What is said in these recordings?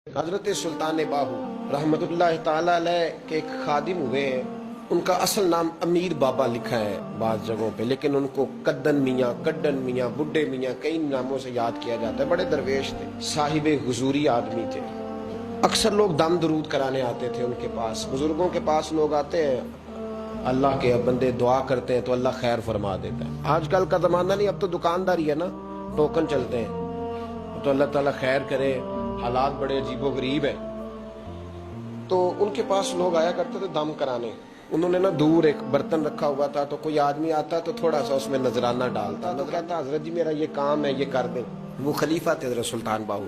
حضرت سلطان باہو رحمتullah تعالی علیہ کے ایک خادم ہوئے ہیں. ان کا اصل نام امیر بابا لکھا ہے بعض جگہوں پہ، لیکن ان کو کدن میاں، کڈن میاں، بڈھے میاں کئی ناموں سے یاد کیا جاتا ہے. بڑے درویش تھے، صاحب حضوری آدمی تھے. اکثر لوگ دم درود کرانے آتے تھے ان کے پاس. بزرگوں کے پاس لوگ آتے ہیں، اللہ کے بندے دعا کرتے ہیں تو اللہ خیر فرما دیتا ہے. آج کل کا زمانہ نہیں، اب تو دکانداری ہے نا، ٹوکن چلتے ہیں. تو اللہ تعالیٰ خیر کرے، حالات بڑے عجیب و غریب ہیں. تو ان کے پاس لوگ آیا کرتے تھے دم کرانے. انہوں نے نا دور ایک برتن رکھا ہوا تھا، تو کوئی آدمی آتا تو تھوڑا سا اس میں نذرانہ ڈالتا. تو کہتا حضرت جی میرا یہ کام ہے، یہ کر دیں. وہ خلیفہ تھے حضرت سلطان باہو.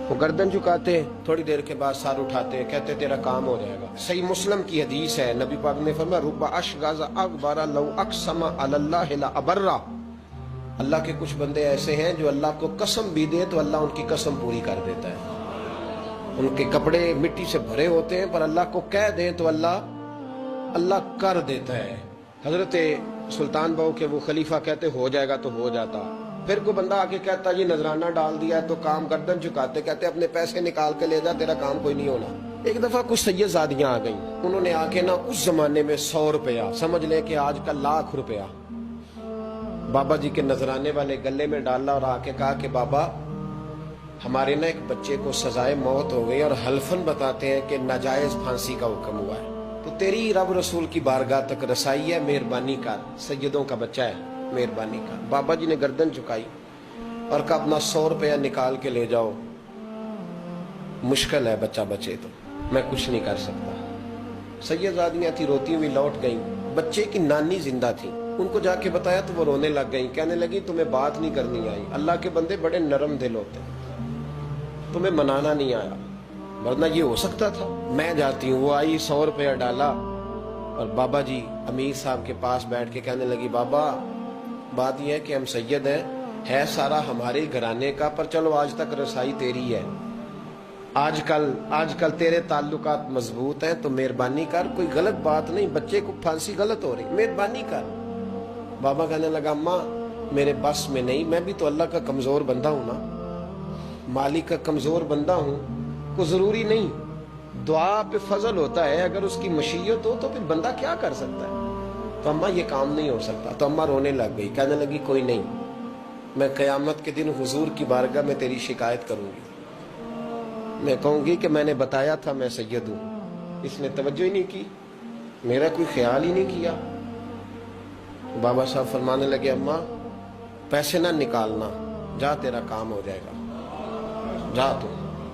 وہ گردن جھکاتے، تھوڑی دیر کے بعد سر اٹھاتے، کہتے تیرا کام ہو جائے گا. صحیح مسلم کی حدیث ہے، نبی پاک نے فرمایا رب اشغاز اکبر لو اقسم علی اللہ لابرہ. اللہ کے کچھ بندے ایسے ہیں جو اللہ کو قسم بھی دے تو اللہ ان کی قسم پوری کر دیتا ہے. ان کے کپڑے مٹی سے بھرے ہوتے ہیں، پر اللہ کو کہہ دیں تو اللہ کر دیتا ہے. حضرت سلطان باہو کے وہ خلیفہ کہتے ہو جائے گا تو ہو جاتا. پھر کوئی بندہ آ کے کہتا یہ نذرانہ ڈال دیا ہے تو کام گردن جھکاتے، کہتے اپنے پیسے نکال کے لے جا، تیرا کام کوئی نہیں ہونا. ایک دفعہ کچھ سید زادیاں آ گئیں. انہوں نے آ کے نا اس زمانے میں 100 روپیہ، سمجھ لیں کہ آج کا لاکھ روپیہ، بابا جی کے نذرانے والے گلے میں ڈالا اور آ کے کہا کہ بابا ہمارے نا ایک بچے کو سزائے موت ہو گئی اور حلفاً بتاتے ہیں کہ ناجائز پھانسی کا حکم ہوا ہے، تو تیری رب رسول کی بارگاہ تک رسائی ہے، مہربانی کر، سیدوں کا بچہ ہے، مہربانی کر. بابا جی نے گردن جھکائی اور کہا اپنا 100 روپیہ نکال کے لے جاؤ، مشکل ہے بچہ بچے تو میں کچھ نہیں کر سکتا. سید زادیاں تھی، روتی ہوئی لوٹ گئیں. بچے کی نانی زندہ تھی، ان کو جا کے بتایا تو وہ رونے لگ گئیں. کہنے لگی تمہیں بات نہیں کرنی آئی، اللہ کے بندے بڑے نرم دل ہوتے ہیں، تمہیں منانا نہیں آیا، ورنہ یہ ہو سکتا تھا. میں جاتی ہوں. وہ آئی، 100 روپیہ ڈالا اور بابا جی امیر صاحب کے پاس بیٹھ کے کہنے لگی بابا بات یہ ہے کہ ہم سید ہیں، ہے سارا ہمارے گھرانے کا، پر چلو آج تک رسائی تیری ہے. آج کل تیرے تعلقات مضبوط ہیں تو مہربانی کر، کوئی غلط بات نہیں، بچے کو پھانسی غلط ہو رہی، مہربانی کر. بابا کہنے لگا اماں میرے بس میں نہیں، میں بھی تو اللہ کا کمزور بندہ ہوں نا، مالک کا کمزور بندہ ہوں. کو ضروری نہیں، دعا پہ فضل ہوتا ہے، اگر اس کی مشیت ہو تو پھر بندہ کیا کر سکتا ہے. تو اماں یہ کام نہیں ہو سکتا. تو اماں رونے لگ گئی، کہنے لگی کوئی نہیں، میں قیامت کے دن حضور کی بارگاہ میں تیری شکایت کروں گی، میں کہوں گی کہ میں نے بتایا تھا میں سید ہوں، اس نے توجہ ہی نہیں کی، میرا کوئی خیال ہی نہیں کیا. بابا صاحب فرمانے لگے اماں پیسے نہ نکالنا، جا تیرا کام ہو جائے گا، جا تو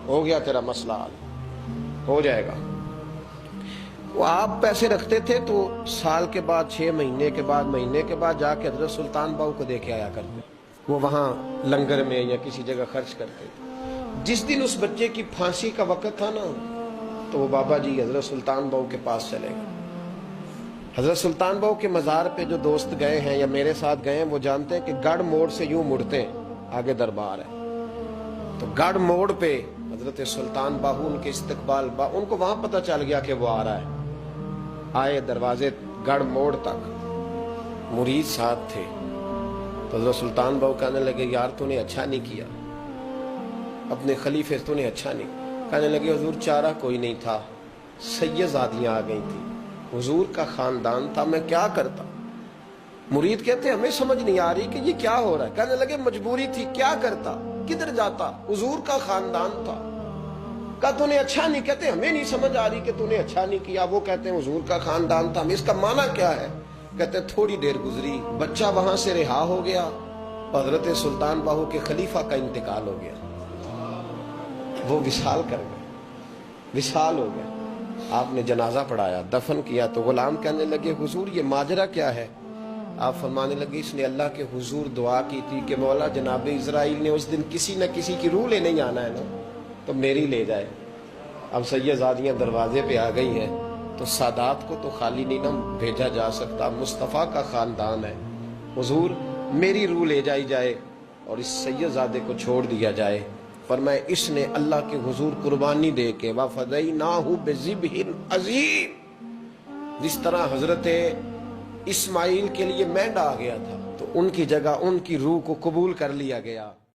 ہو گیا تیرا مسئلہ حل ہو جائے گا. وہ آپ پیسے رکھتے تھے تو سال کے بعد، 6 مہینے کے بعد، مہینے کے بعد جا کے حضرت سلطان باہو کو دے کے آیا کرتے. وہ وہاں لنگر میں یا کسی جگہ خرچ کرتے تھے. جس دن اس بچے کی پھانسی کا وقت تھا نا، تو وہ بابا جی حضرت سلطان باہو کے پاس چلے گئے. حضرت سلطان باہو کے مزار پہ جو دوست گئے ہیں یا میرے ساتھ گئے ہیں وہ جانتے ہیں کہ گڑھ موڑ سے یوں مڑتے ہیں، آگے دربار ہے، تو گڑھ موڑ پہ حضرت سلطان باہو ان کے استقبال، ان کو وہاں پتہ چل گیا کہ وہ آ رہا ہے. آئے دروازے گڑھ موڑ تک، مرید ساتھ تھے. تو حضرت سلطان باہو کہنے لگے یار تو نے اچھا نہیں کیا، اپنے خلیفے تو نے اچھا نہیں. کہنے لگے حضور چارہ کوئی نہیں تھا، سید زادیاں آ گئی تھی، حضور کا خاندان تھا، میں کیا کرتا. مرید کہتے ہمیں سمجھ نہیں آ رہی کہ یہ کیا ہو رہا ہے. کہنے لگے مجبوری تھی، کیا کرتا، کدھر جاتا، حضور کا خاندان تھا. کہا تو نے اچھا نہیں. کہتے ہمیں نہیں سمجھ آ رہی کہ تو نے اچھا نہیں کیا. وہ کہتے ہیں حضور کا خاندان تھا، اس کا معنی کیا ہے. کہتے تھوڑی دیر گزری، بچہ وہاں سے رہا ہو گیا، حضرت سلطان باہو کے خلیفہ کا انتقال ہو گیا، وہ وصال کر گئے، وصال ہو گئے. آپ نے جنازہ پڑھایا، دفن کیا. تو غلام کہنے لگے حضور یہ ماجرا کیا ہے. آپ فرمانے لگے اس نے اللہ کے حضور دعا کی تھی کہ مولا جناب اسرائیل نے اس دن کسی نہ کسی کی روح لے نہیں آنا ہے نا، تو میری لے جائے. اب سید زادیاں دروازے پہ آ گئی ہیں، تو سادات کو تو خالی نہیں نہ بھیجا جا سکتا، مصطفیٰ کا خاندان ہے. حضور میری روح لے جائی جائے اور اس سید زادے کو چھوڑ دیا جائے. فرمائے اس نے اللہ کے حضور قربانی دے کے وَفَدَيْنَاهُ بِذِبْحٍ عَظِيمٍ، جس طرح حضرت اسماعیل کے لیے مینڈا آ گیا تھا تو ان کی جگہ ان کی روح کو قبول کر لیا گیا.